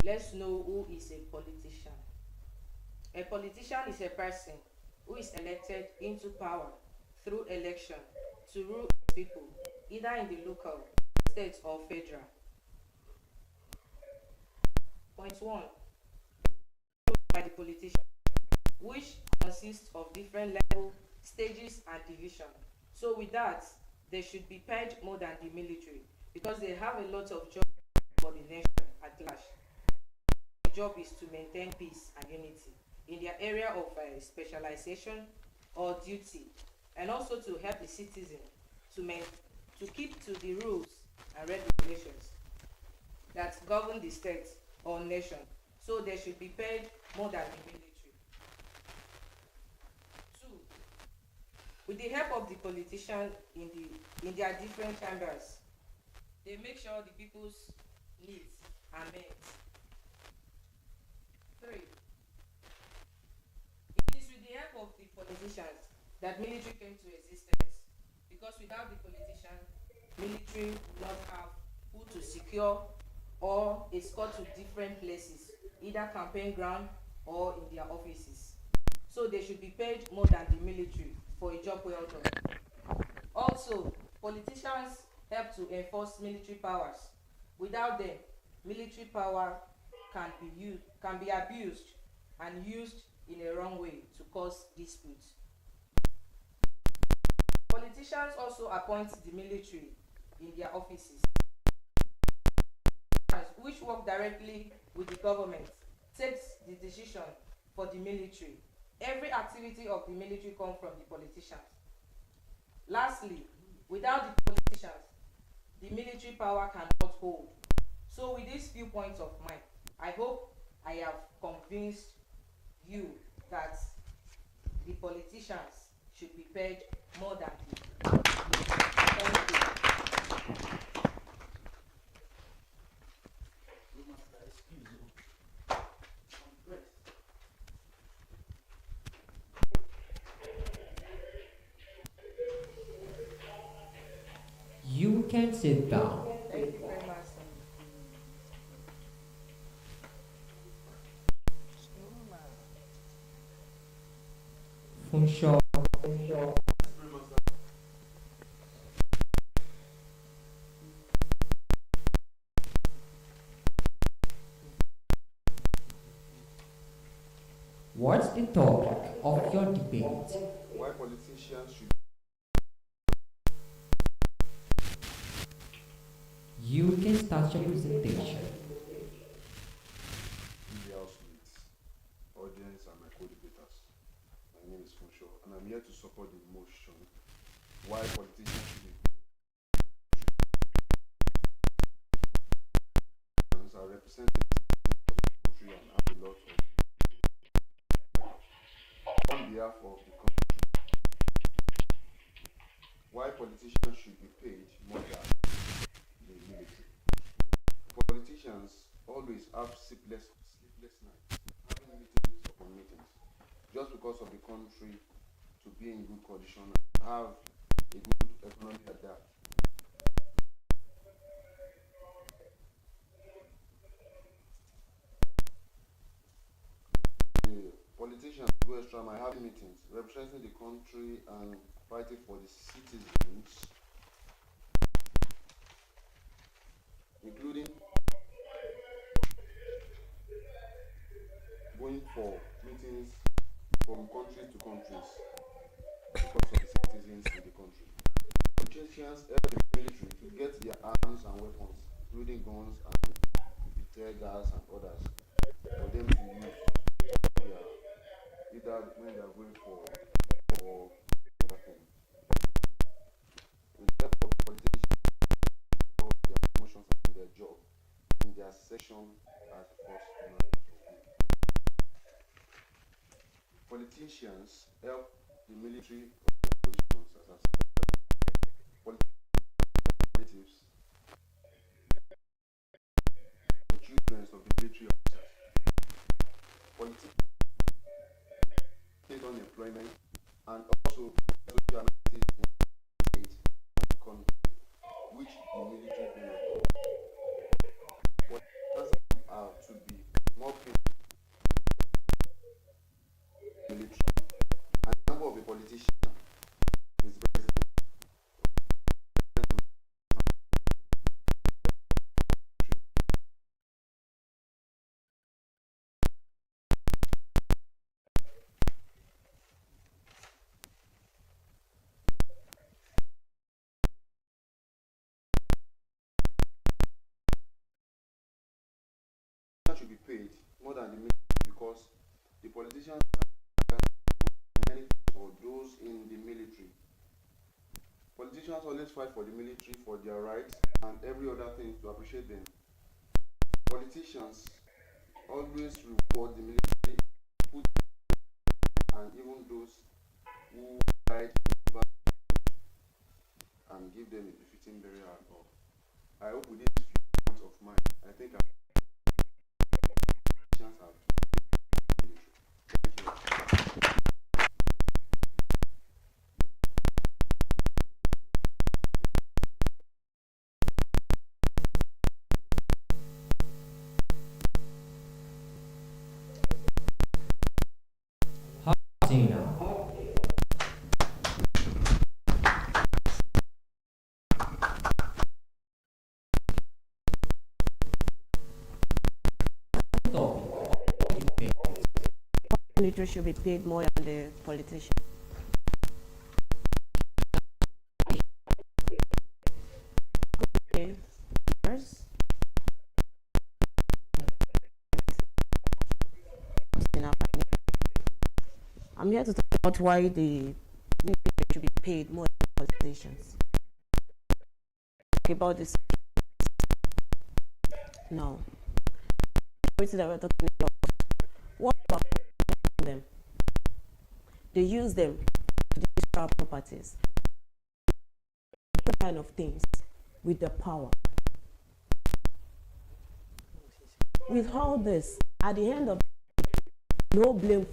let's know who is a politician. A politician is a person who is elected into power through election to rule people, either in the local, state, or federal. Point one, by the politician, which consists of different level, stages, and division. So with that, they should be paid more than the military because they have a lot of jobs for the nation at large. The job is to maintain peace and unity in their area of specialization or duty, and also to help the citizen to to keep to the rules and regulations that govern the state or nation. So they should be paid more than the military. Two, with the help of the politician in their different chambers, they make sure the people's needs are met. Three, it is with the help of the politicians that military came to existence, because without the politician, military would not have who to secure or escort to different places, either campaign ground or in their offices. So they should be paid more than the military for a job well done. Also, politicians help to enforce military powers. Without them, military power can be abused and used in a wrong way to cause disputes. Politicians also appoint the military in their offices, which work directly with the government, takes the decision for the military. Every activity of the military comes from the politicians. Lastly, without the politicians, the military power cannot hold. So with these few points of mine, I hope I have convinced you that the politicians should be paid more than the You can sit down. Thank you very much. Funshaw. What's the topic of your debate? Why politicians should You can start your presentation. be house mates, audience, and my co-debaters. My name is Funshaw, and I'm here to support the motion why politicians should be are representing the country and have a lot of on behalf of the country. Why politicians should be paid more than the military. Politicians always have sleepless nights, having meetings upon meetings, just because of the country to be in good condition and have a good economy like that. The politicians go extra mile having meetings, representing the country and fighting for the citizens, including going for meetings from country to countries because of the citizens in the country. Politicians help the military to get their arms and weapons, including guns and tear gas and others, for them to use either when they are going for or other thing. With the help of politicians, all their promotions and their job in their section as first. Politicians help the military positions as relatives, the children of the military officers. Politics, state unemployment, and also social amenities in the state and country, which the military do not. Politicians are to be should be paid more than the military because the politicians are many for those in the military. Politicians always fight for the military for their rights and every other thing to appreciate them. Politicians always reward the military, put and even those who died and give them a befitting burial. I hope with these few points of mine, I think our politicians have military. Thank you. Zena. Military should be paid more than the politician. Okay. First. I'm here to talk about why the military should be paid more than politicians. Talk about this. No. That we're talking about. What about them? They use them to destroy our properties. What kind of things with the power? With all this, at the end of the day, no blame.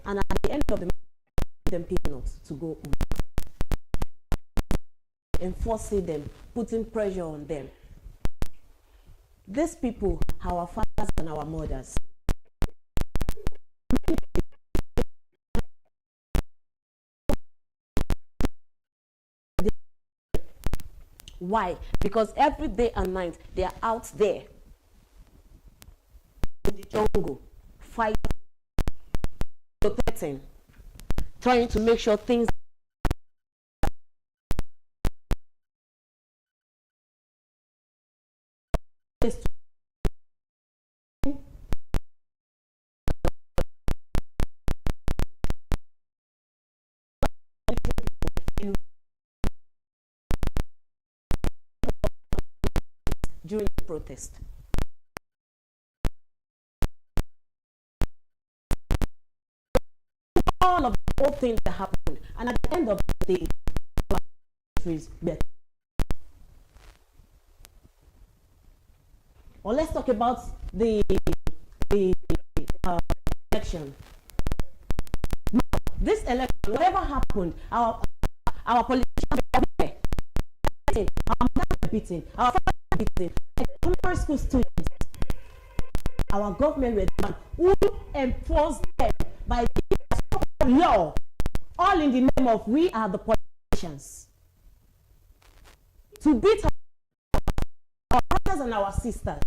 And at the end of the day, them peanuts to go home. Enforcing them, putting pressure on them. These people, our fathers and our mothers. Why? Because every day and night they are out there in the jungle, fighting, protecting, trying to make sure things during the protest. All of the old things that happened, and at the end of the day, is better. Or let's talk about the election. No, this election, whatever happened, our politicians were beating, our mothers were beating, our fathers were beating, like primary school students. Our government were the one who enforced them by the law, all in the name of we are the politicians. To beat our brothers and our sisters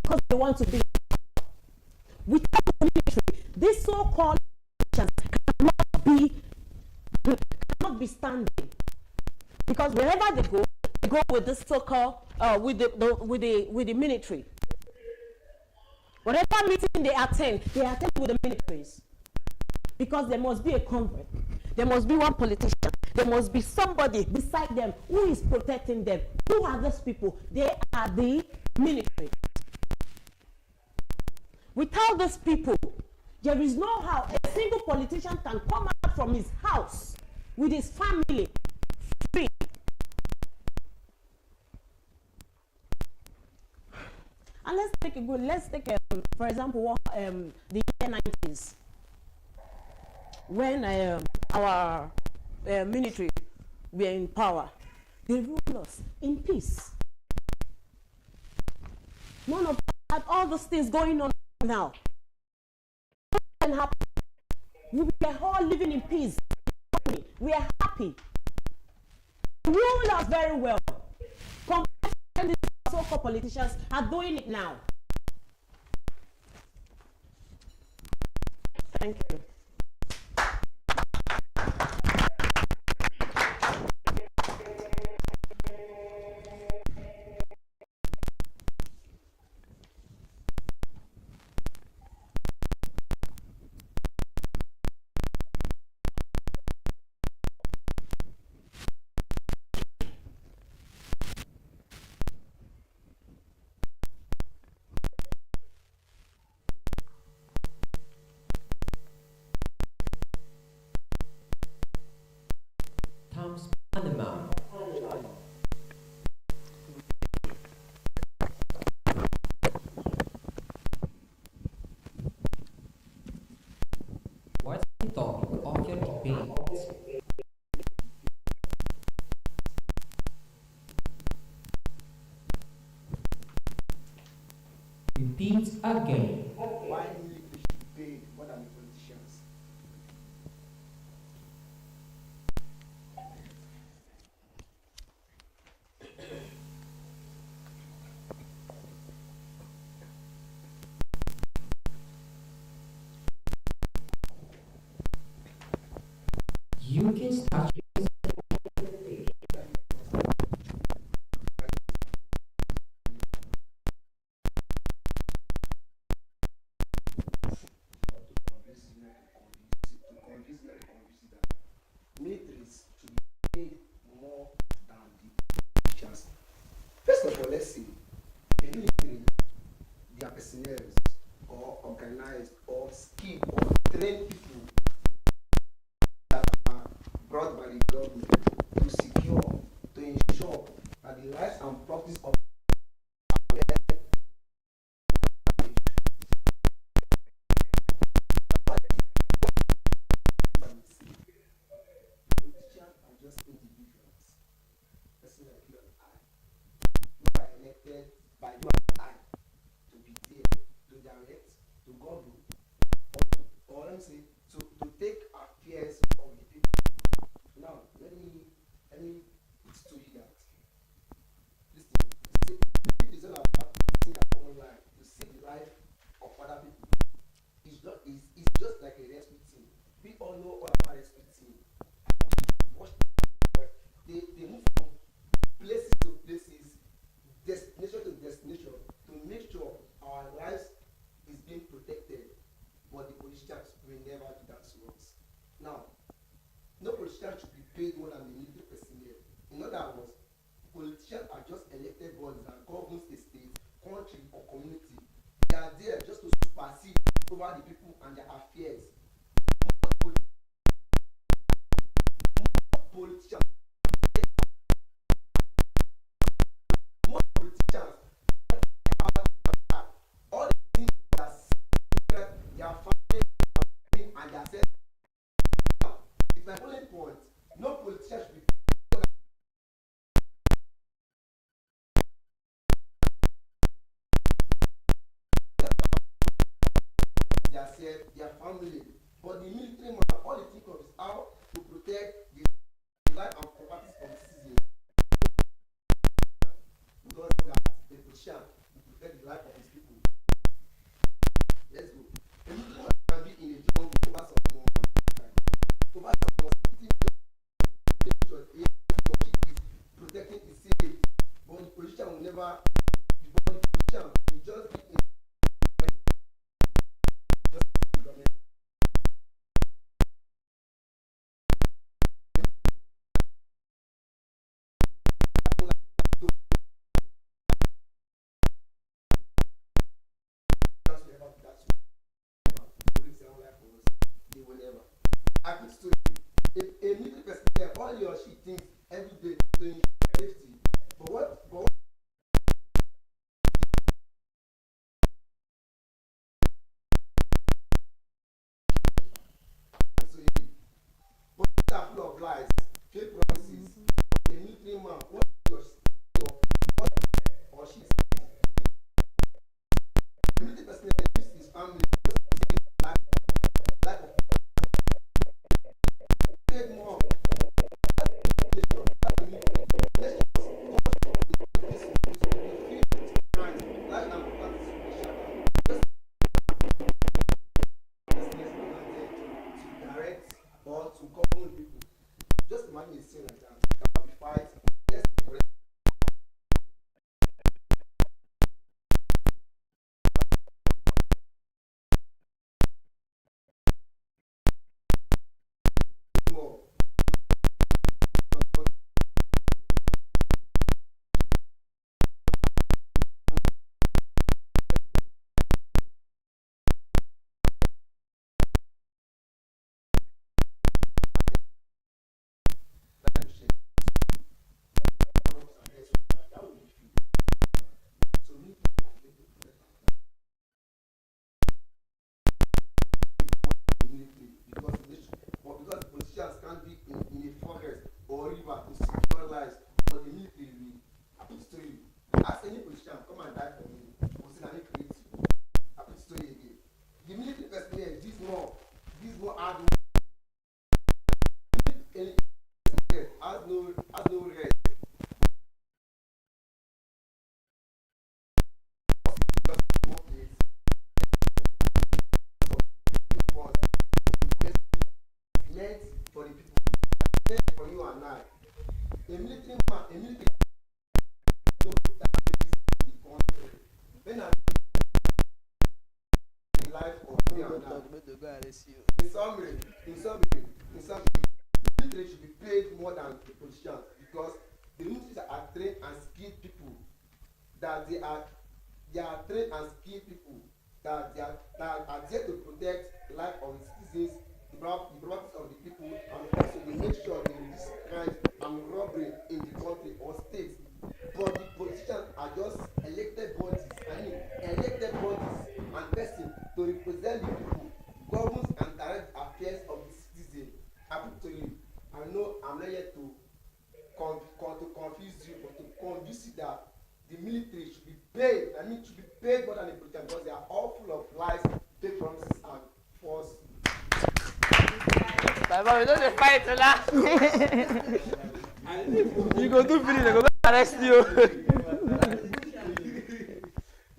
because they want to be. Without the military, these so-called politicians cannot be standing, because wherever they go with the so-called with the military. Whatever meeting they attend with the militaries, because there must be a convert, there must be one politician, there must be somebody beside them who is protecting them. Who are those people? They are the military. Without those people, there is no how a single politician can come out from his house with his family free. And let's take for example, what the year 90s, when our military were in power, they ruled us in peace. None of that, all those things going on now. What can happen? We are all living in peace. We are happy. They rule us very well. Compared to the so-called politicians are doing it now. Thank you. repeat again. Why military should be paid more than the politicians? You can start your Militaries should be paid more than the politicians. First of all, let's say the military, their personnel or organized or skilled or trained people that are brought by the government to secure, to ensure that the lives and properties of politicians are just individuals. Person like you and I, who are elected by you and I to be there, to direct, to govern, or let me say, to take affairs of the people. Now, let me put to you that this thing, it is all about seeing our own life, to see the life of other people. It's just like a rescue team. We all know all about rescue team. Watch they move from places to places, destination to destination, to make sure our lives is being protected. But the politicians will never do that to us. Now, no politician should be paid more than the military personnel. In other words, politicians are just elected bodies that governs a state, country, or community. They are there just to supersede over the people and their affairs. Politicians, all the things that their family and their self. It's my only point. No politician should be their self, their family. But the military man, all they think of is how to protect the life and properties of the citizens. Because that the politician will protect the life of his people. Let's go. A military man can be in a jungle over some more time. Over some more protecting his city. But the politician will never, but the politician will just be in they will never. I put to you, a military person, all he or she thinks every day to ensure safety. But what are full of lies, fake promises. A military man, what or she says, a military person leaves his family, life of more. military don't in the country. When I the life of me and I. In summary, in summary, in summary, military should be paid more than the politicians because the military are trained and skilled people that they are trained and skilled people that are there to protect the life of the citizens, the properties of the people, and also they make sure there is this kind of robbery in the country or state. But the politicians are just elected bodies, elected bodies and person to represent the people, governs and direct the affairs of the citizen. I put to you, I know I'm not yet to confuse you, but to convince you that the military should be paid. I mean, should be paid more than the politicians because they are all full of lies, fake promises, and false. Baba, we don't fight now. You go to finish, they go arrest you.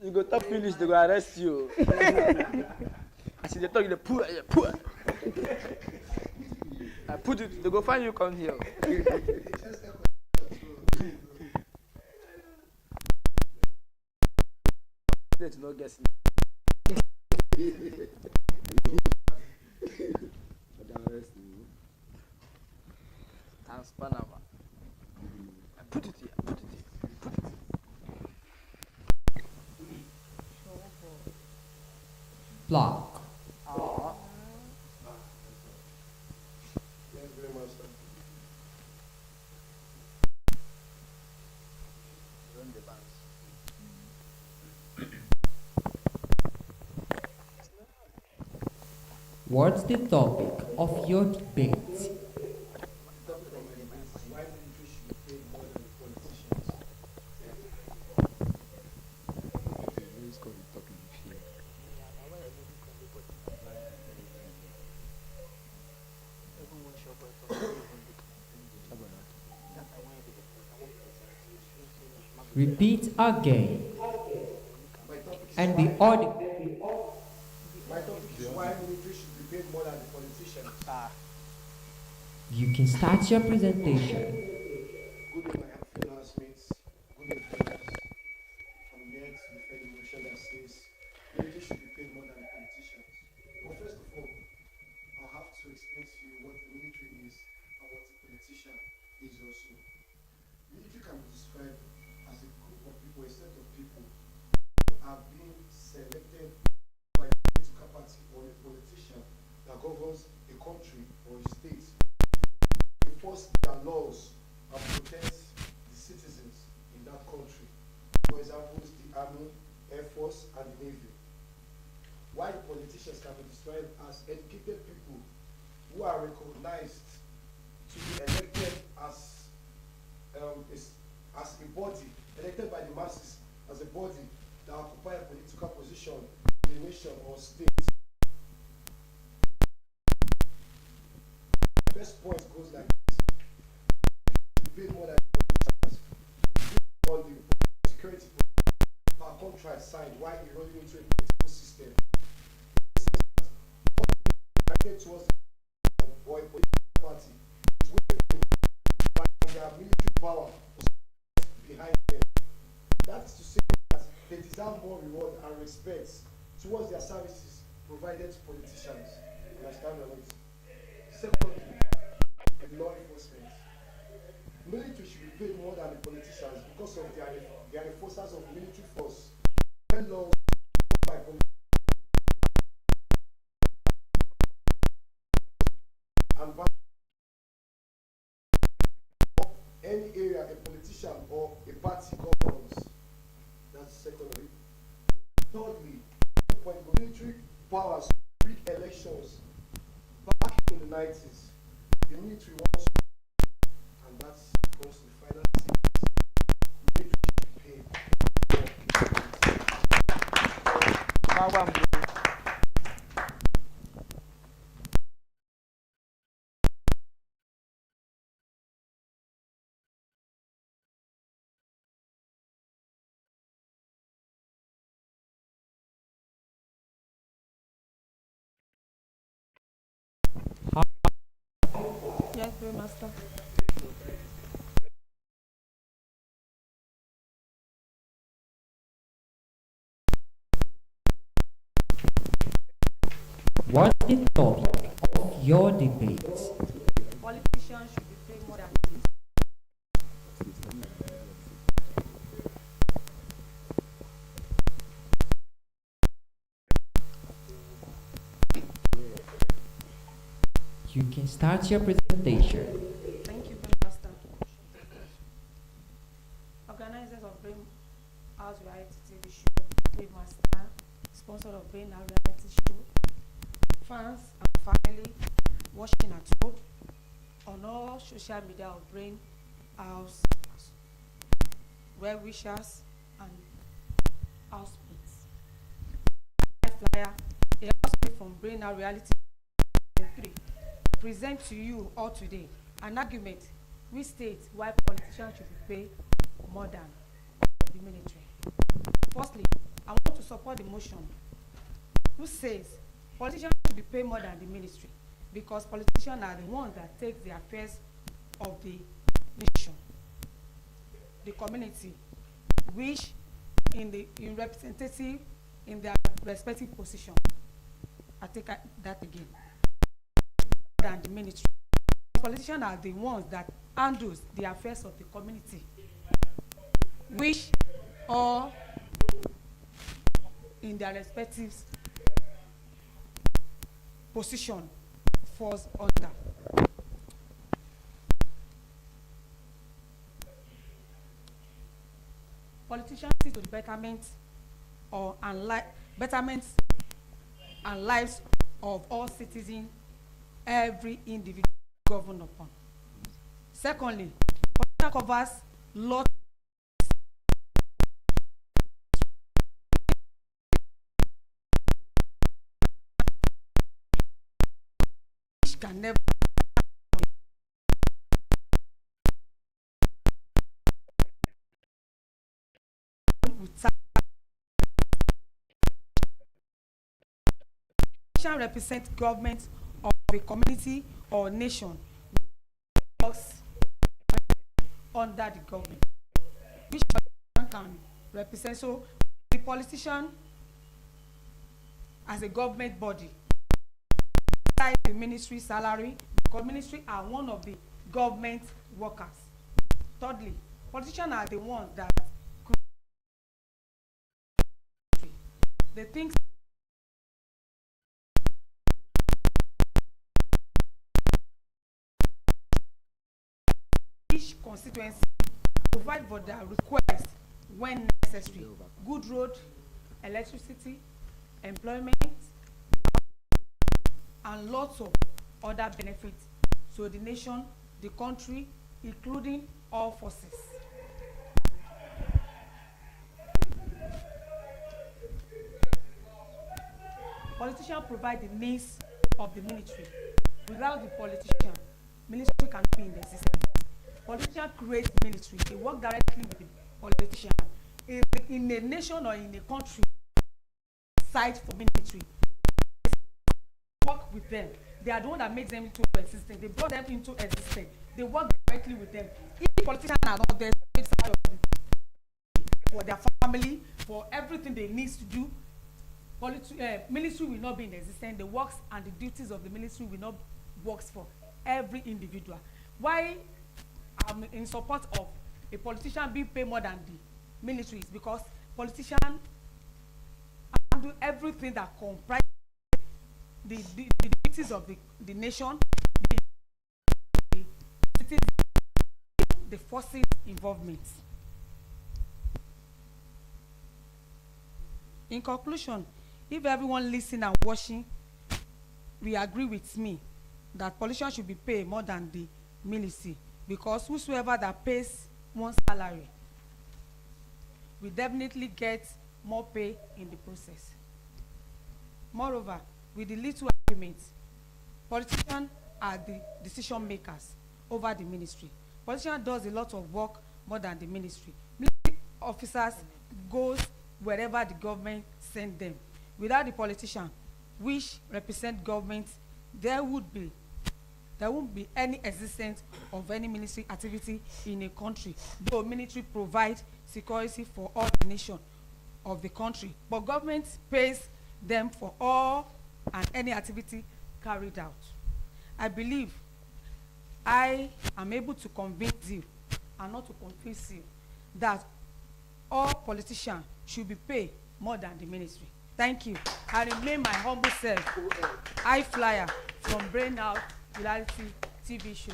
You go to finish, they go arrest you. I see they talk, they poor. I put it, they go find you, come here. Let's not guess. Thanks, Panama. Put it here. Block. Thank you very much, sir. Run the banks. What's the topic of your debate? Why military should be paid more than the politicians? Repeat again. My topic is And why, the audio. my topic is why military should be paid more than the politicians. You can start your presentation. Good day, my fellow housemates. Good day, friends. I'm here to defend the motion that says military should be paid more than the politicians. But first of all, I'll have to explain to you what the military is and what the politician is also. Military can be described as a group of people, a set of people who are being selected by a political party or a politician that governs a country or a state to enforce their laws and protect the citizens in that country. For example, the Army, Air Force, and the Navy. While the politicians can be described as educated people who are recognized to be elected as a body, elected by the masses as a body that occupy a political position in the nation or state. The first point goes like this. We pay more than politicians on the security our contract signed while eroding into a political system. Directed towards the or a political party is waiting by their military power behind them. That is to say that they deserve more reward and respect towards their services provided to politicians. Understand on it? Secondly, law enforcement. Military should be paid more than the politicians because of they are the forces of military force. When laws by and any area a politician or a party governs. That's secondly. Thirdly, point military powers rig elections back in the 90s. The military wants and that's goes to the final stage. Military should pay. Yes, Master. What's the topic of your debate? Politicians should be paid more than You can start your presentation. Thank you, Pastor. Organizers of BrainHouse RealityTV Show, Waymaster, sponsor of BrainHouse Reality Show, fans and family watching at home on all social media of BrainHouse, well wishers and housemates. Flyer, a housemate from BrainHouse Reality 3 present to you all today an argument which states why politicians should be paid more than the military. Firstly, I want to support the motion who says politicians should be paid more than the ministry because politicians are the ones that take the affairs of the nation, the community, which in representative in their respective position. I take that again. Than the ministry. Politicians are the ones that handles the affairs of the community, which all in their respective position falls under. Politicians see to the betterment and lives of all citizens every individual governed upon. Secondly, politician covers lots which can never represent government of a community or nation works under the government, which can represent. So the politician as a government body besides the ministry salary, because ministry are one of the government workers. Thirdly, politicians are the ones that they think each constituency provide for their request when necessary. Good road, electricity, employment, and lots of other benefits to the nation, the country, including all forces. Politicians provide the needs of the military. Without the politician, military cannot be in existence. Politicians create military. They work directly with the politician. In a nation or in a country, site for military, they work with them. They are the one that makes them into existence. They brought them into existence. They work directly with them. If politicians are not there for their family, for everything they need to do, military will not be in existence. The works and the duties of the military will not work for every individual. Why I'm in support of a politician being paid more than the military is because politicians do everything that comprises the duties of the nation, the citizens, the forces involvement. In conclusion, if everyone listening and watching we agree with me that politicians should be paid more than the military, because whosoever that pays one salary will definitely get more pay in the process. Moreover, with the little arguments, politicians are the decision makers over the ministry. Politicians does a lot of work more than the ministry. Military officers goes wherever the government send them. Without the politician, which represent government, there won't be any existence of any military activity in a country. Though military provide security for all the nation of the country, but government pays them for all and any activity carried out. I believe I am able to convince you and not to confuse you that all politicians should be paid more than the ministry. Thank you. I remain my humble self, high flyer from BrainHouse Reality TV Show.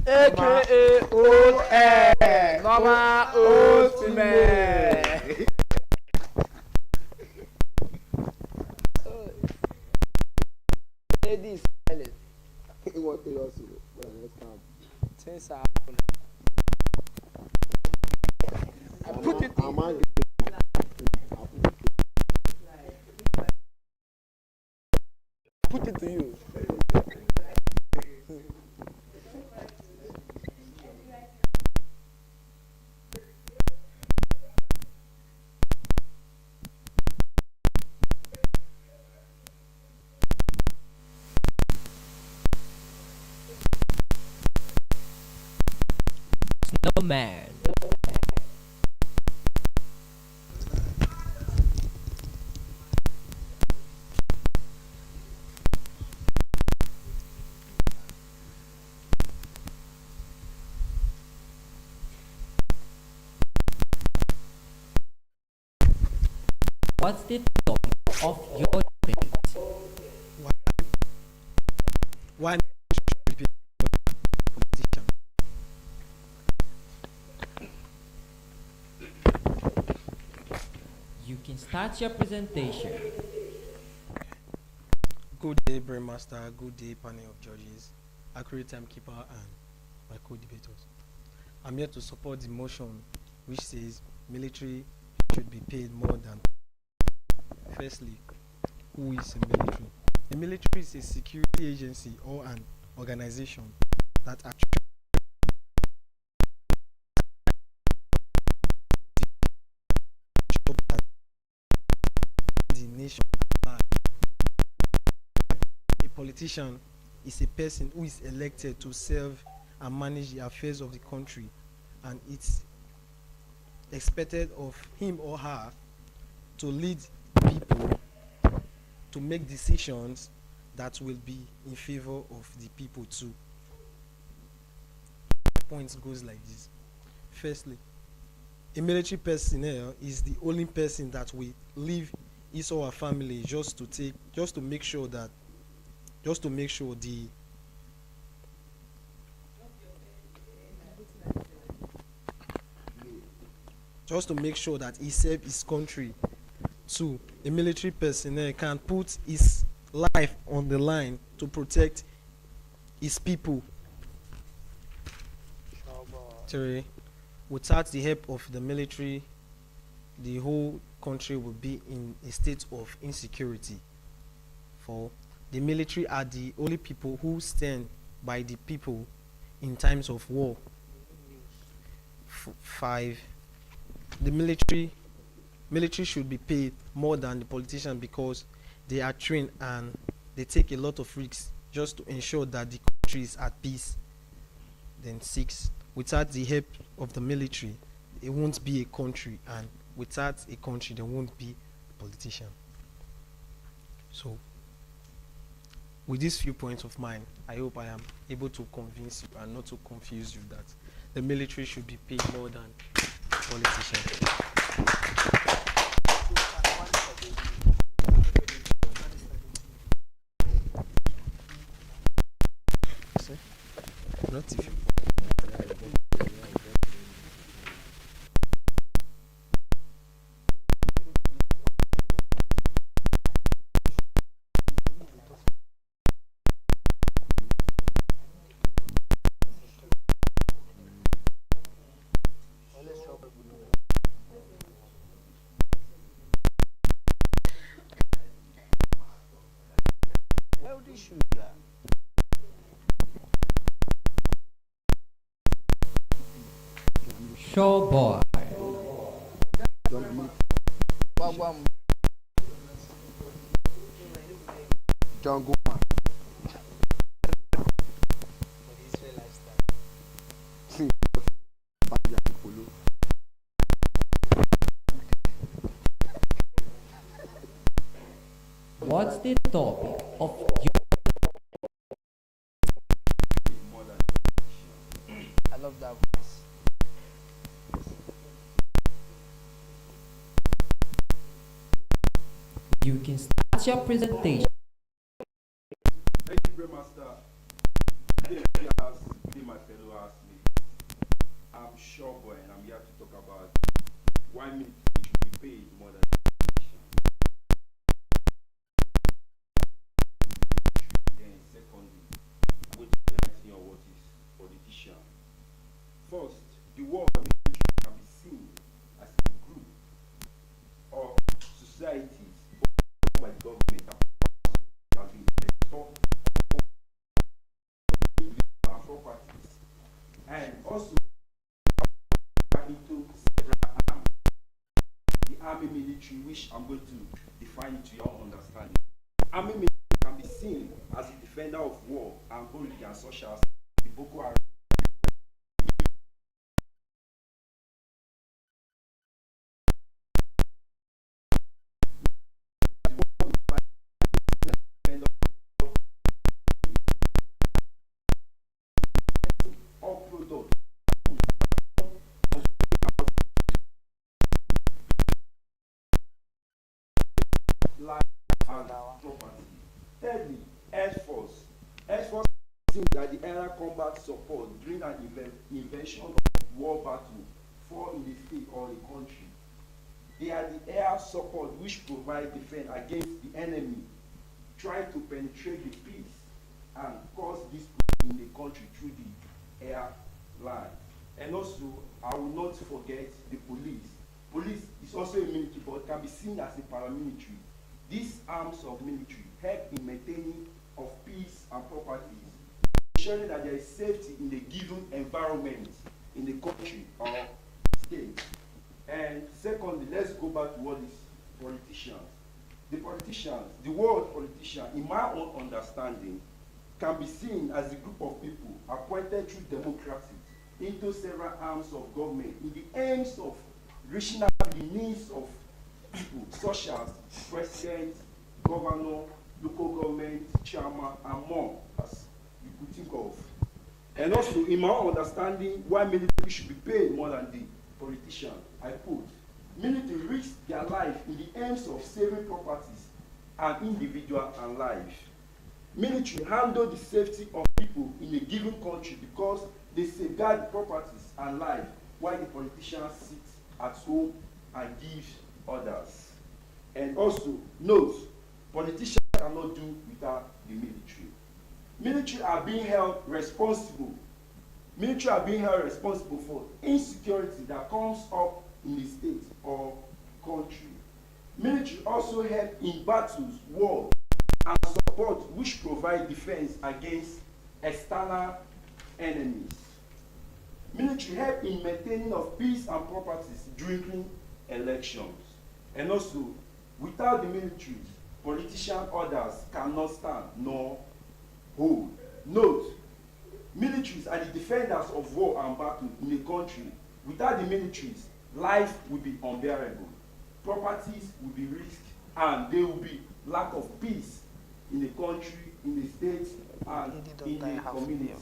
AKA Old Air. Mama Old Female. Ladies silent. What they also, well, let's come. Things are happening. I put it in. Put it to you. Snowman. What's the topic of your debate? Why should be a politician? You can start your presentation. Good day, Brainmaster. Good day, panel of judges, accurate timekeeper, and my co-debaters. I'm here to support the motion which says military should be paid more than. Firstly, who is a military? A military is a security agency or an organization that actually the nation. A politician is a person who is elected to serve and manage the affairs of the country, and it's expected of him or her to lead people to make decisions that will be in favor of the people too. Point goes like this. Firstly, a military personnel is the only person that will leave his or her family just to make sure the that he serves his country. Two, a military personnel can put his life on the line to protect his people. Three, without the help of the military, the whole country will be in a state of insecurity. Four, the military are the only people who stand by the people in times of war. Five, the military should be paid more than the politicians because they are trained and they take a lot of risks just to ensure that the country is at peace. Then six, without the help of the military, it won't be a country, and without a country, there won't be a politician. So, with these few points of mine, I hope I am able to convince you and not to confuse you that the military should be paid more than politicians. Not if you Show boy. Jungle man. What's the topic of more than politicians. I love that voice. you can start your presentation? Thank you, Grandmaster. Dear viewers, dear my fellow housemates, I'm Sure Boy and I'm here to talk about why military should be paid more than politicians. Then secondly, I'm going to enlighten you on what is politician. First, the word military can be seen as a group or societies owned by the government that have been restored and properties, and also into several arms. The army military, which I'm going to define to your understanding. Army military can be seen as a defender of war and hooligans such as the Boko Haram. Life and property. Thirdly, Air Force. Air Force seems that the air combat support during an invention of war battle fall in the state or the country. They are the air support which provide defense against the enemy trying to penetrate the peace and cause dispute in the country through the air line. And also, I will not forget the police. Police is also a military but can be seen as a paramilitary. These arms of military help in maintaining of peace and properties, ensuring that there is safety in the given environment in the country or state. And secondly, let's go back to what is politicians. The politicians, the word politician, in my own understanding, can be seen as a group of people appointed through democracy into several arms of government in the aims of reaching out the needs of people such as president, governor, local government, chairman, and more, as you could think of. And also, in my understanding, why military should be paid more than the politician, I put, military risk their life in the aims of saving properties and individual and life. Military handle the safety of people in a given country because they safeguard properties and life, while the politicians sit at home and give others. And also, note, politicians cannot do without the military. Military are being held responsible. Military are being held responsible for insecurity that comes up in the state or country. Military also help in battles, wars, and support which provide defense against external enemies. Military help in maintaining of peace and properties during elections. And also, without the military, politician orders cannot stand nor hold. Note, militaries are the defenders of war and battle in a country. Without the militaries, life will be unbearable, properties will be risked, and there will be lack of peace in the country, in the state, and in the community.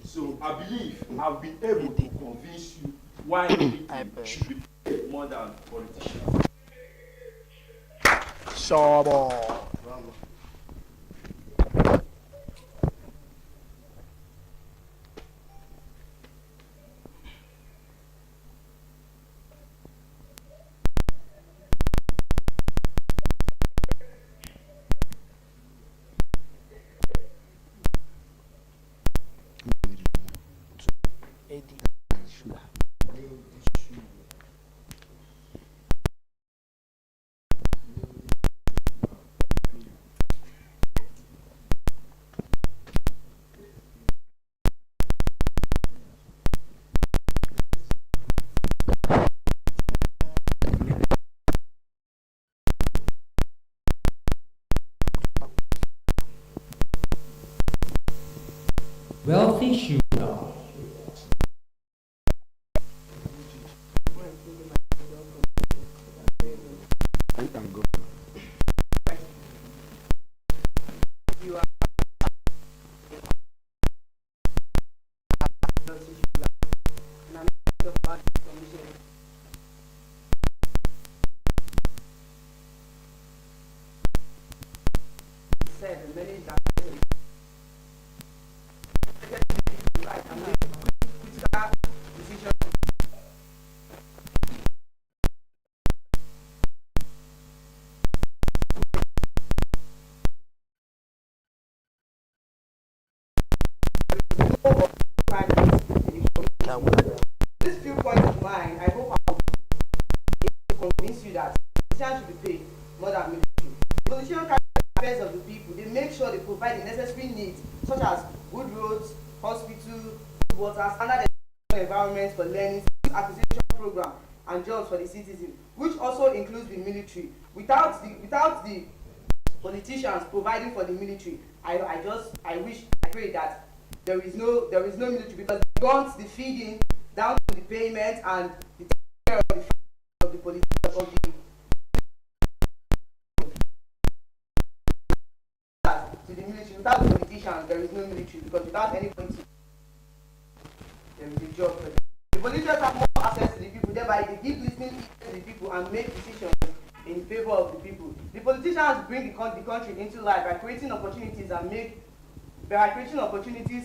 So I believe I've been able to convince you why military should be paid more than politicians. Shabo. Wealthy sugar. serve and manage their affairs. Right, and make critical decisions. These few points of mine, I hope I will be able to convince you that politicians should be paid more than military. Politicians carry the affairs of the people. They make sure they provide the necessary needs, such as good roads, hospital, good water, standard educational environments for learning, acquisition program, and jobs for the citizens, which also includes the military. Without the politicians providing for the military, I pray that there is no military, because the guns, the feeding, down to the payment and the taking care of the politicians of the to the military. Without the politicians, there is no military, because without any politicians, there is a job for them. The politicians have more access to the people, thereby they give listening to the people and make decisions in favor of the people. The politicians bring the country into life by creating opportunities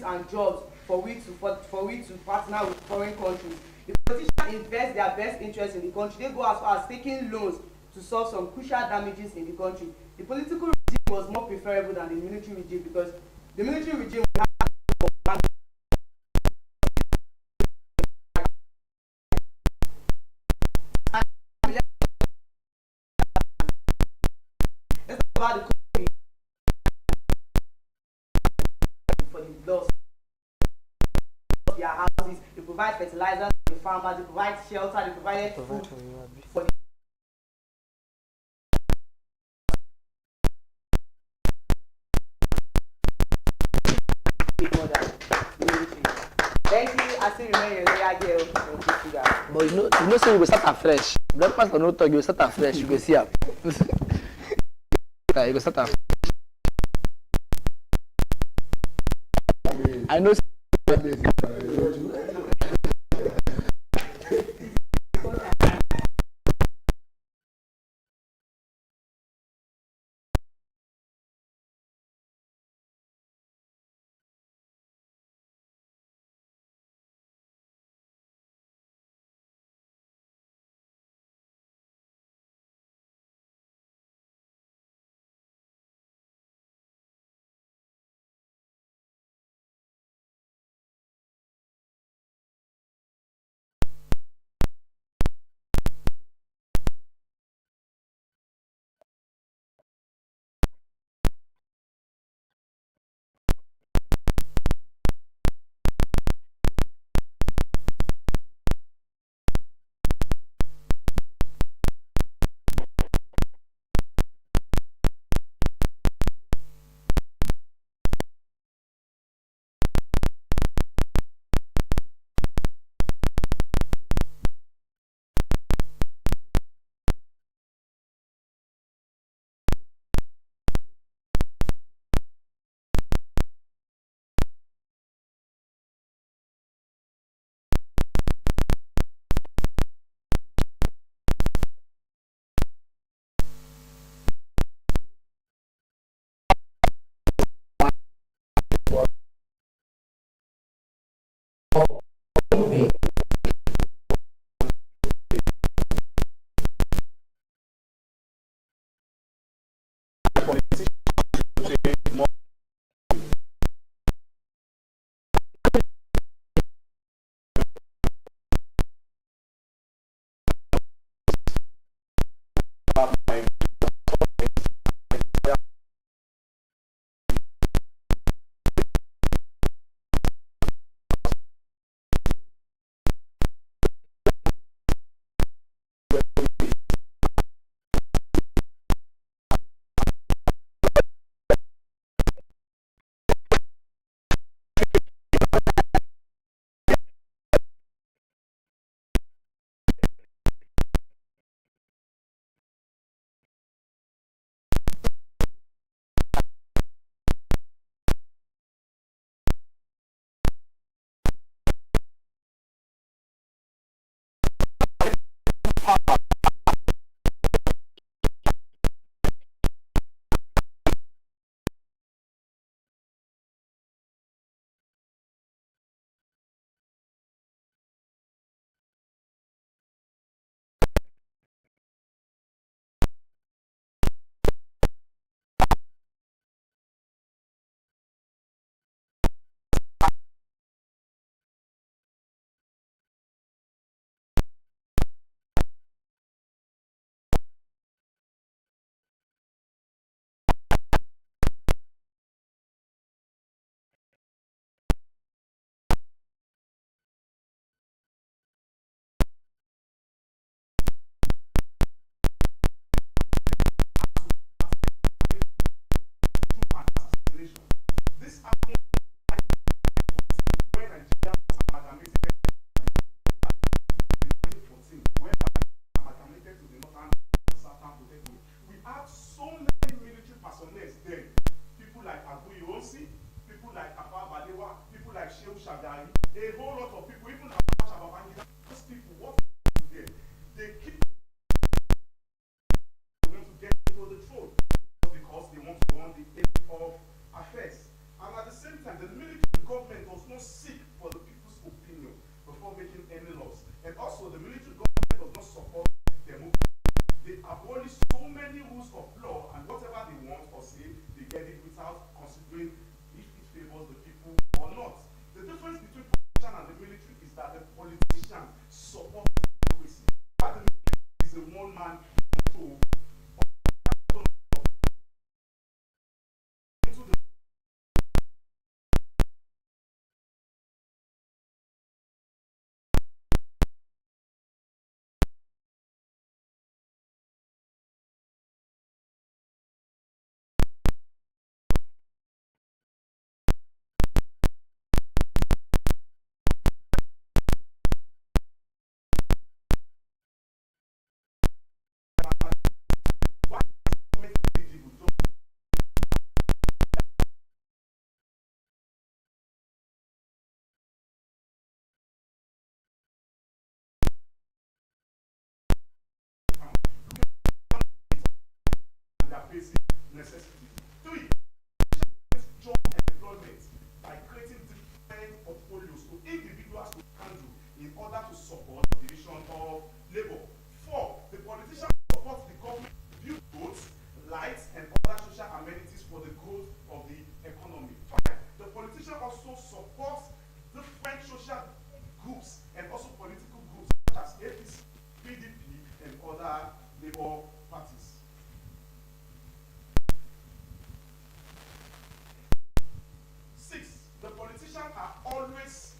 and jobs for we to partner with foreign countries. The politicians invest their best interest in the country. They go as far as taking loans to solve some crucial damages in the country. The political regime was more preferable than the military regime, because the military regime will have about the country for the loss of their houses. They provide fertilizers for the farmers, they provide shelter, they provide food for the military. Thank you. I still remain your loyal girl. Thank you, guys. But you know, say we go start afresh. Black pastor no talk, you go start afresh. You go see am. You go start afresh. I know. this happened when Nigeria was amalgamated in 2014, when amalgamated to the northern and southern protectorate. We had so many military personnel then. People like Abu Yonsi, people like Afa Balewa, people like Shehu Shagari, a whole lot of people, even Abacha Babangida. Those people, what them? They keep want to get into the throne because they want to run the state of affairs. And at the same time, the military government does not seek for the people's opinion before making any laws. And also, the military government does not support their movement. They abolish so many rules of law, and whatever they want or say, they get it without considering if it favors the people or not. The difference between politician and the military is that the politician supports democracy. But the military is a one-man control. Basic necessities. 3. Job employment by creating different portfolios to individuals to handle in order to support the division of labor. 4. The politician supports the government to build roads, lights, and other social amenities for the growth of the economy. 5. The politician also supports different social groups and also political groups such as APC, PDP, and other labor parties. 6. The politicians are always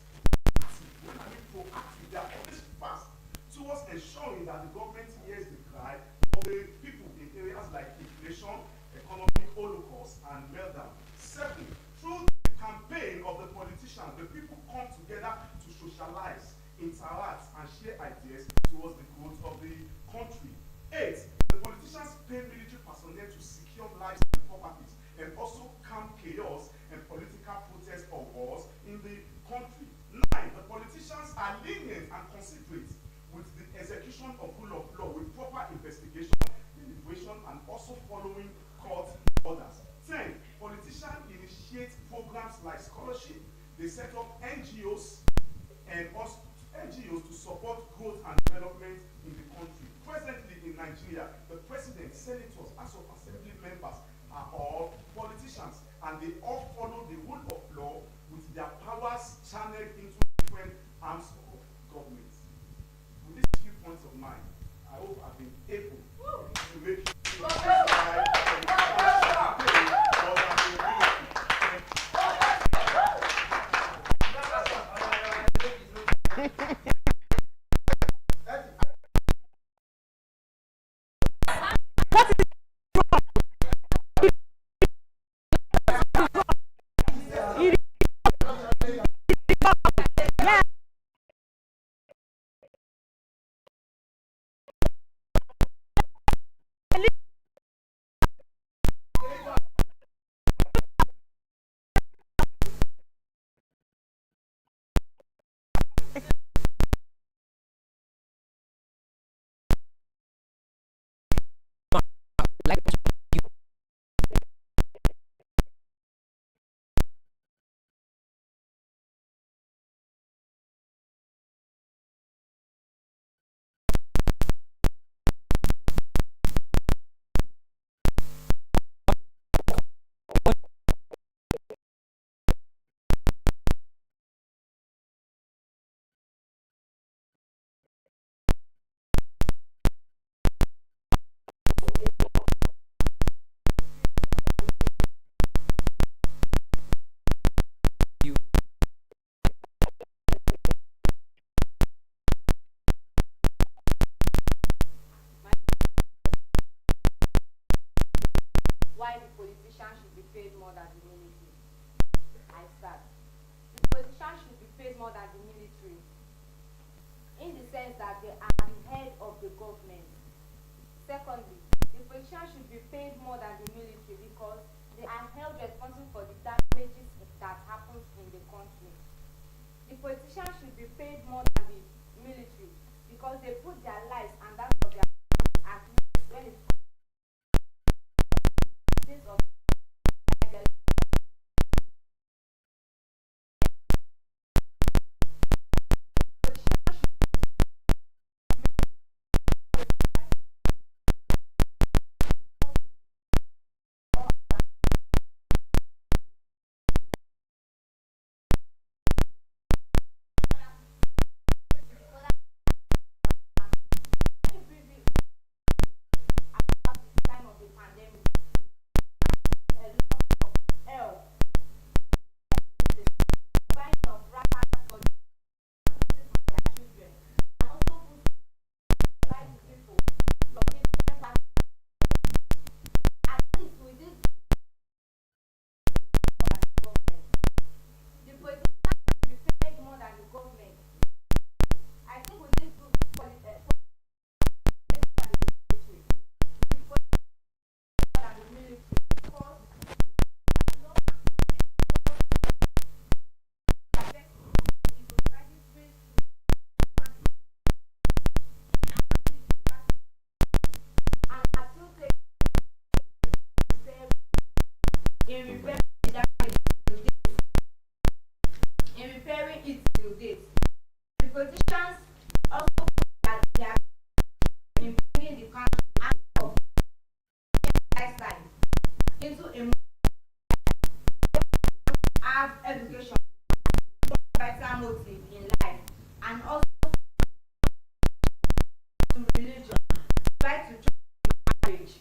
active. When I mean proactive, they are always fast towards ensuring that the government hears the cry of the people in areas like inflation, economic holocaust, and meltdown. 7. Through the campaign of the politicians, the people come together to socialize, interact, and share ideas towards the growth of the country. 8. The politicians pay military personnel to secure lives and properties and also calm chaos and political protests or wars in the country. 9. The politicians are lenient and considerate with the execution of rule of law with proper investigation, deliberation, and also following court orders. 10. Politicians initiate programs like scholarship. They set up NGOs and also NGOs to support growth and development in the country. Presently in Nigeria, the president, senators, House of Assembly members are all politicians, and they all follow the rule of law with their powers channeled into different arms of government. With these few points of mine, I hope I've been able to make you why the politician should be paid more than the military. I start. The politicians should be paid more than the military, in the sense that they are the head of the government. Secondly, the politicians should be paid more than the military because they are held responsible for the damages that happens in the country. The politicians should be paid more than the military because they put their lives and that of their families at risk when it comes of their time of the pandemic, a lot of health, buying of wrappers for their children, and also put life people from different parts. At least with this government, the politicians should be paid more than the government. I think with this good politics, than the military because in repairing it till date. The politicians also that they are in bringing the country out of lifestyle into a more have education, better motive in life, and also to religion, try to join marriage.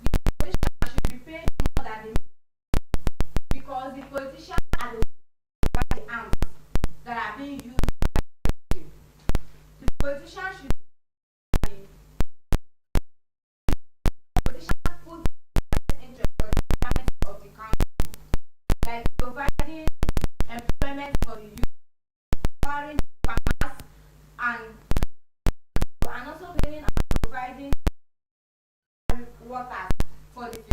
The politicians should be paid more than the because the politicians are the arms that are being used by the politicians should put interest for the development of the country, like providing employment for the youth, empowering farmers, and also building and providing water for the future.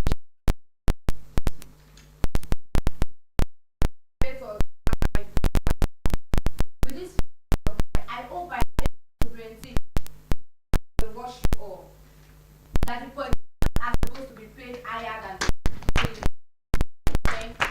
With this, I hope I am able to guarantee the wash you all that the politicians are supposed to be paid higher than the military. Thank you.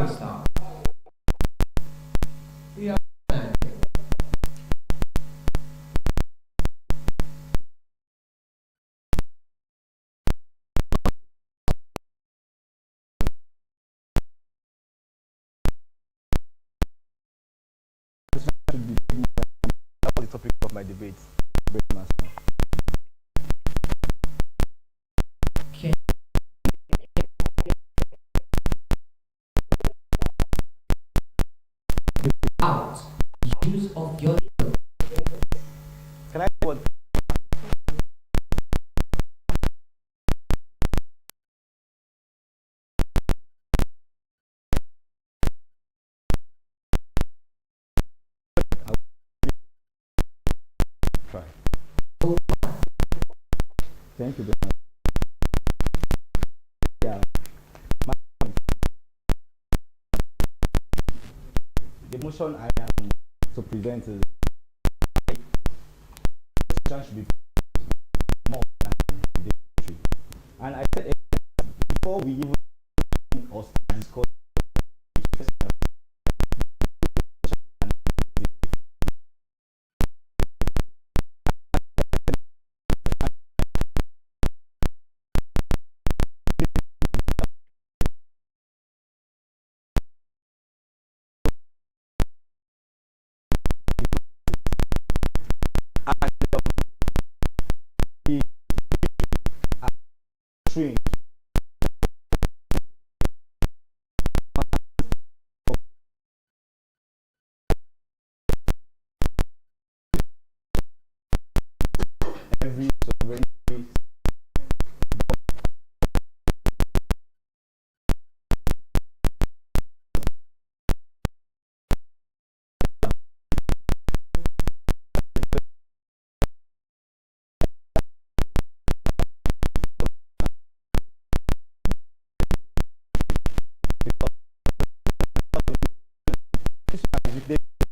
Stop. We are That was the topic of my debate. can out use of your Can I what? Try. Thank you very much. Yeah. The motion I am to present is the should be more than the military. And I said before we even or start discussing every sovereignty.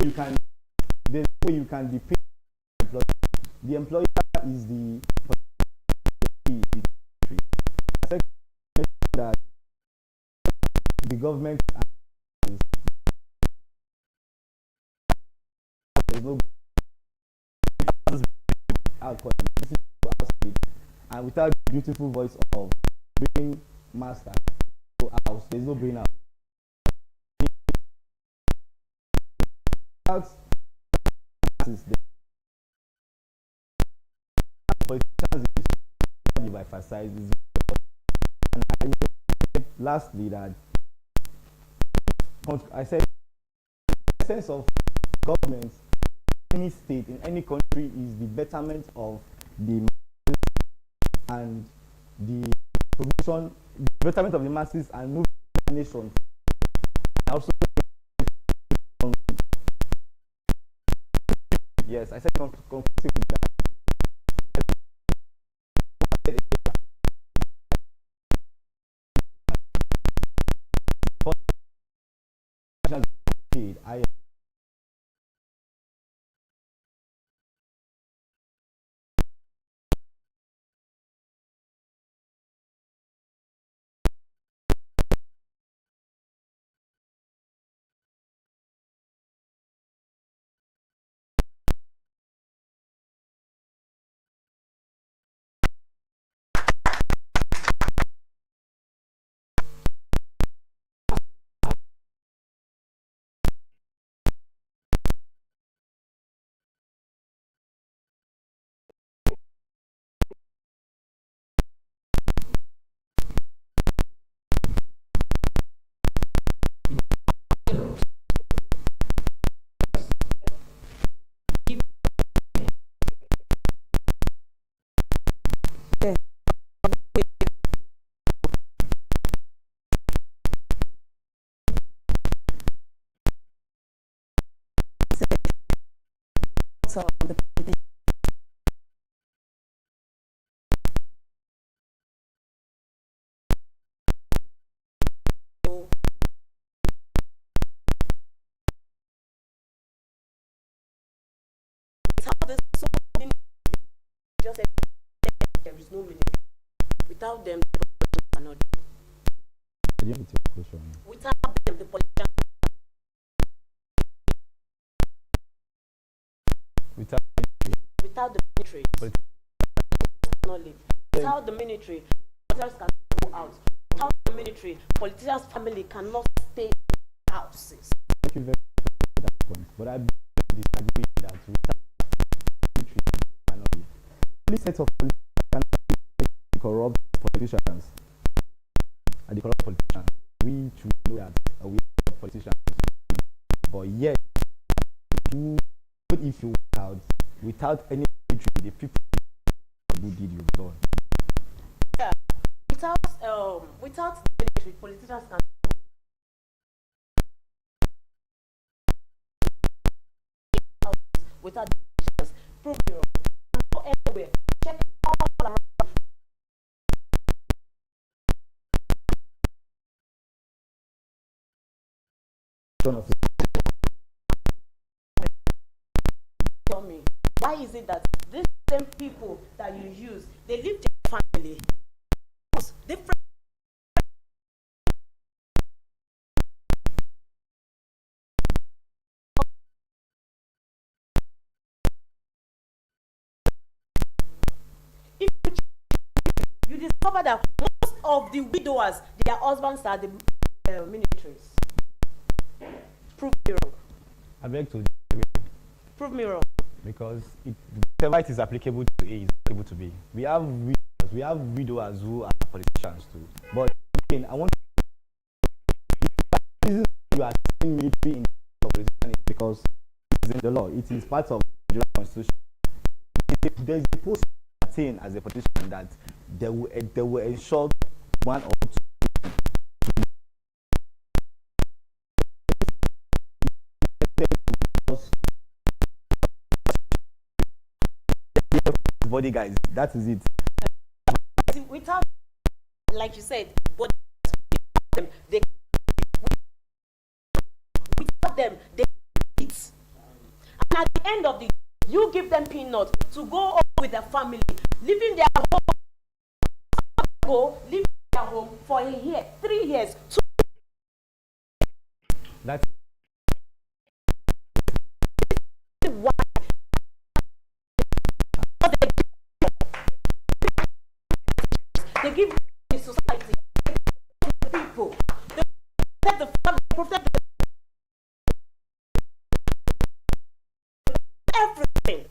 You can, there's no way you can be paid. The employer is the that the government there's no and without the beautiful voice of brain master house, there's no brain out. Lastly, that I said the sense of government in any state, in any country, is the betterment of the masses and the provision, the betterment of the masses and moving the nation. Also, yes, I said conclusive with that. I there is no meaning. Without them, the politicians cannot do. Without them, the politicians without the military cannot live. Without the military, politicians cannot go out. Without the military, politicians' family cannot stay in houses. Thank you very much for that point. But I disagree that without the military cannot live. The only set of politicians the corrupt politicians and the corrupt politicians. We should know that we are politicians, but yet, even if you without any military, the people who did you done. Yeah, without the military, politicians can. Without the politicians, prove me wrong. Go anywhere, check all around. Tell me, why is it that these same people that you use, they leave their family? Different. If you discover that most of the widowers, their husbands are the militaries. Prove me wrong. I beg to disagree. Prove me wrong. Because whatever it is applicable to A is applicable to B. We have widowers who are politicians too. But again, I want to you are saying military in politician is because it's in the law. It is part of the Constitution. There is a post ascertain as a politician that they will ensure one or two body guys. That is it. Without, like you said, but they without them they eat. And at the end of the day, you give them peanuts to go on with their family, leaving their home, leaving their home for a year, 3 years, 2. That's Why? They give the society, the people, they protect the family, protect everything.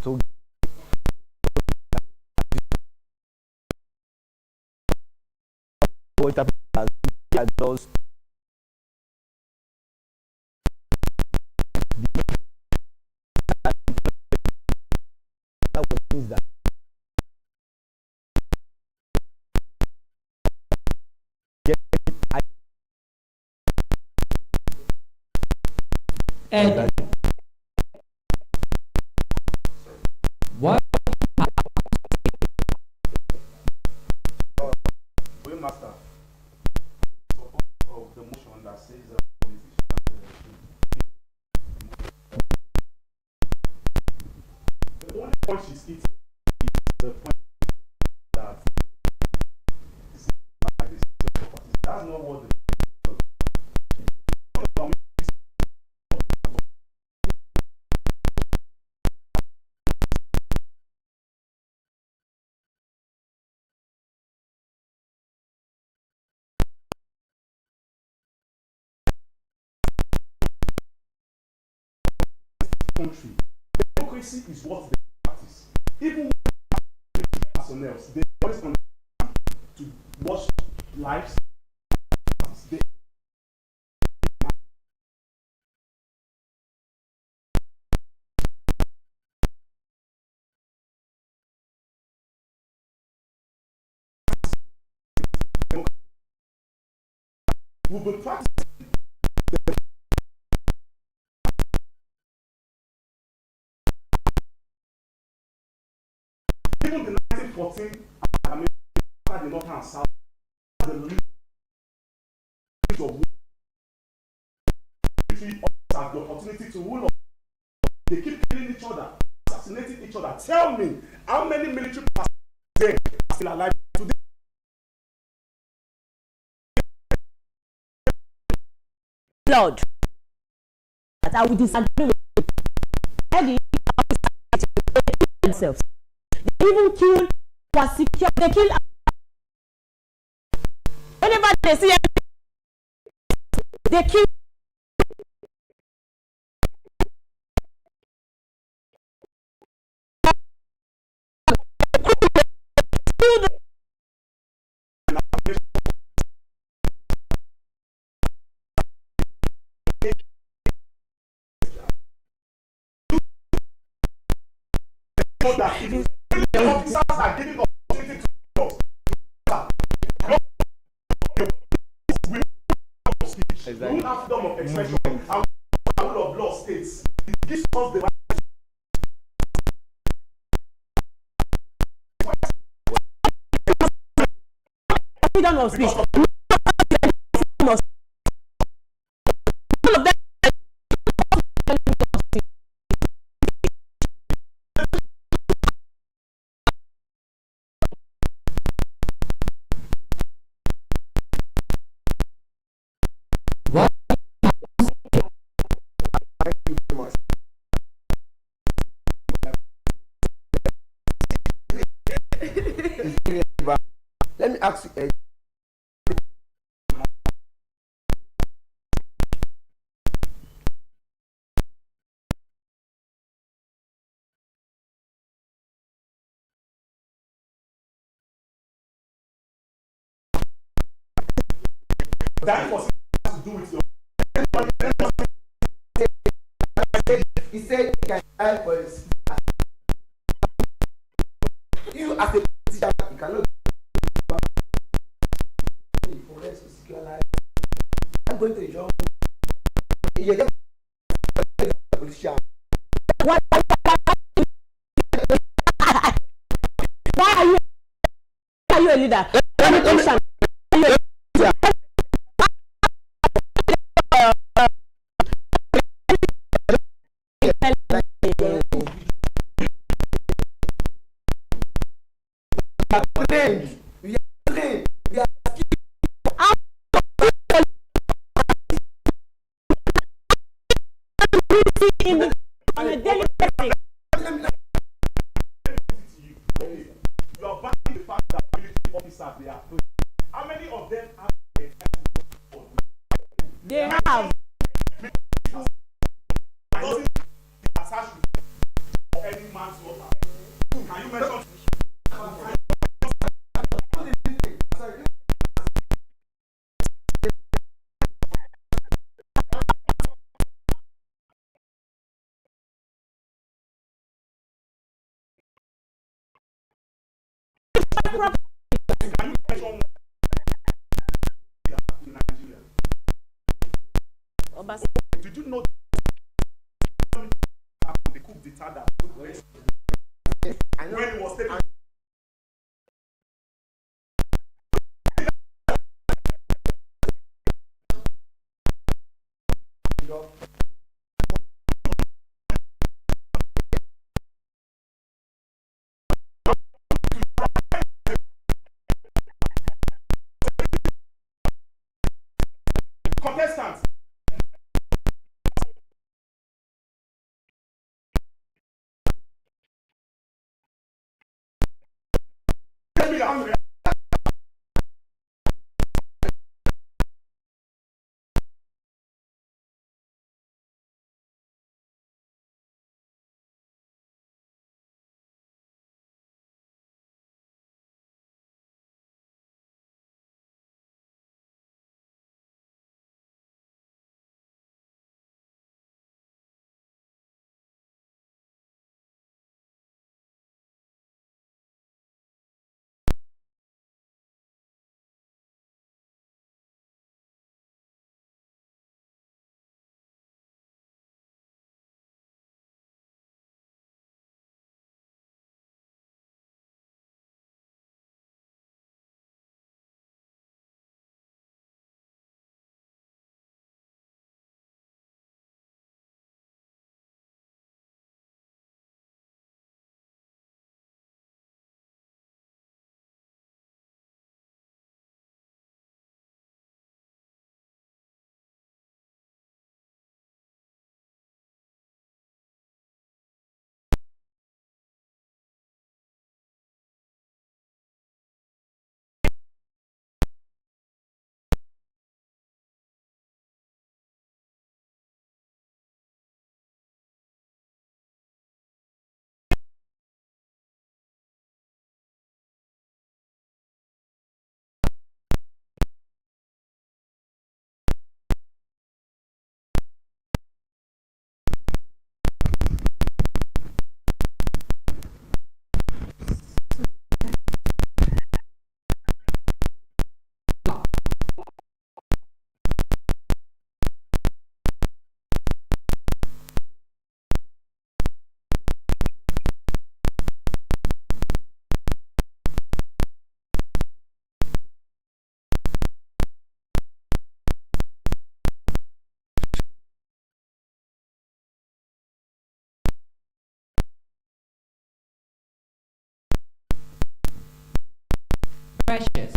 so what just means that And what Master, support of the motion that says that politicians the only point she's eating is the point that it's like this. That's not what the country. Democracy is what they practice. Even personnel, they always understand to watch lives. They will be practicing. Even the 1914 America the North and South, the leaders of military have the opportunity to rule. They keep killing each other, assassinating each other. Tell me, how many military personnel are still alive today? Lord, that I will disagree with you. Why do you themselves? They even kill secure. They kill whenever they see they kill. That if the officers are giving opportunity to us, we don't have freedom of expression, and the rule of law states it gives us the right. Freedom of speech. ask you. That was has to do with your. He said he can die for his. You as a politician, you cannot for rest to secure life. I'm going to the job. You're just a politician. Why are you a leader? Politician. Trained. We are trained. We are on a daily basis. You are backing the fact that military officers they are free. How many of them have They have. doesn't attach for any man's water? Can you mention? Can you mention in Nigeria? Did you know the coup d'etat that took place when it was taken? Contestants. Tell me that. Precious.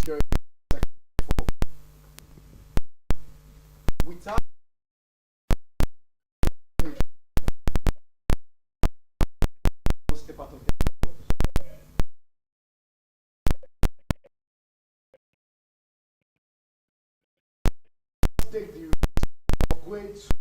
security without step out of the take the risk of going to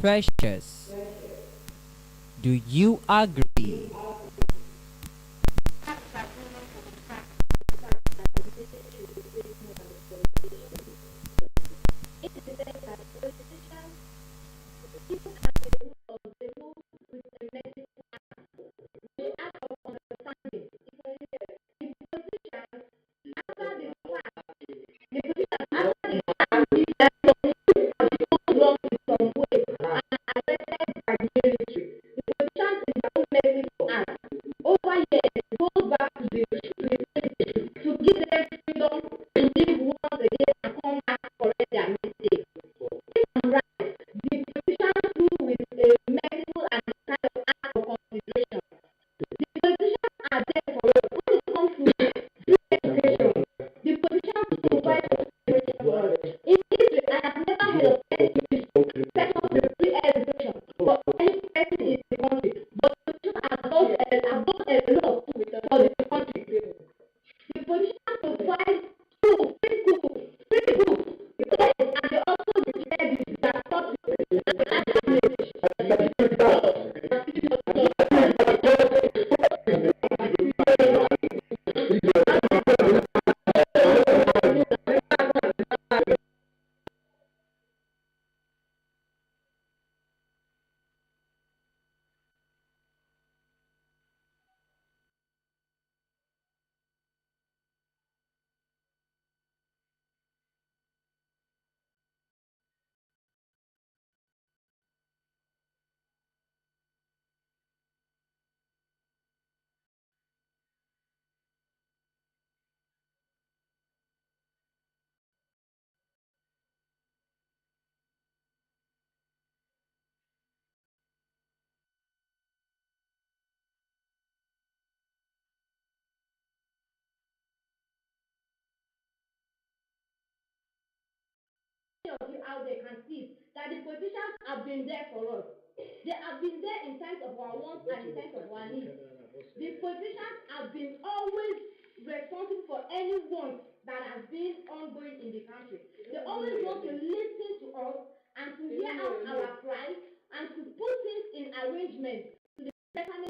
Precious, do you agree? Arrested by the military. The politicians in their own mercy for us of you out there can see that the politicians have been there for us. They have been there in times of our wants and in times of our needs. The politicians have been always responsible for any want that has been ongoing in the country. They always want to listen to us and to hear out our cries and to put things in arrangement to the betterment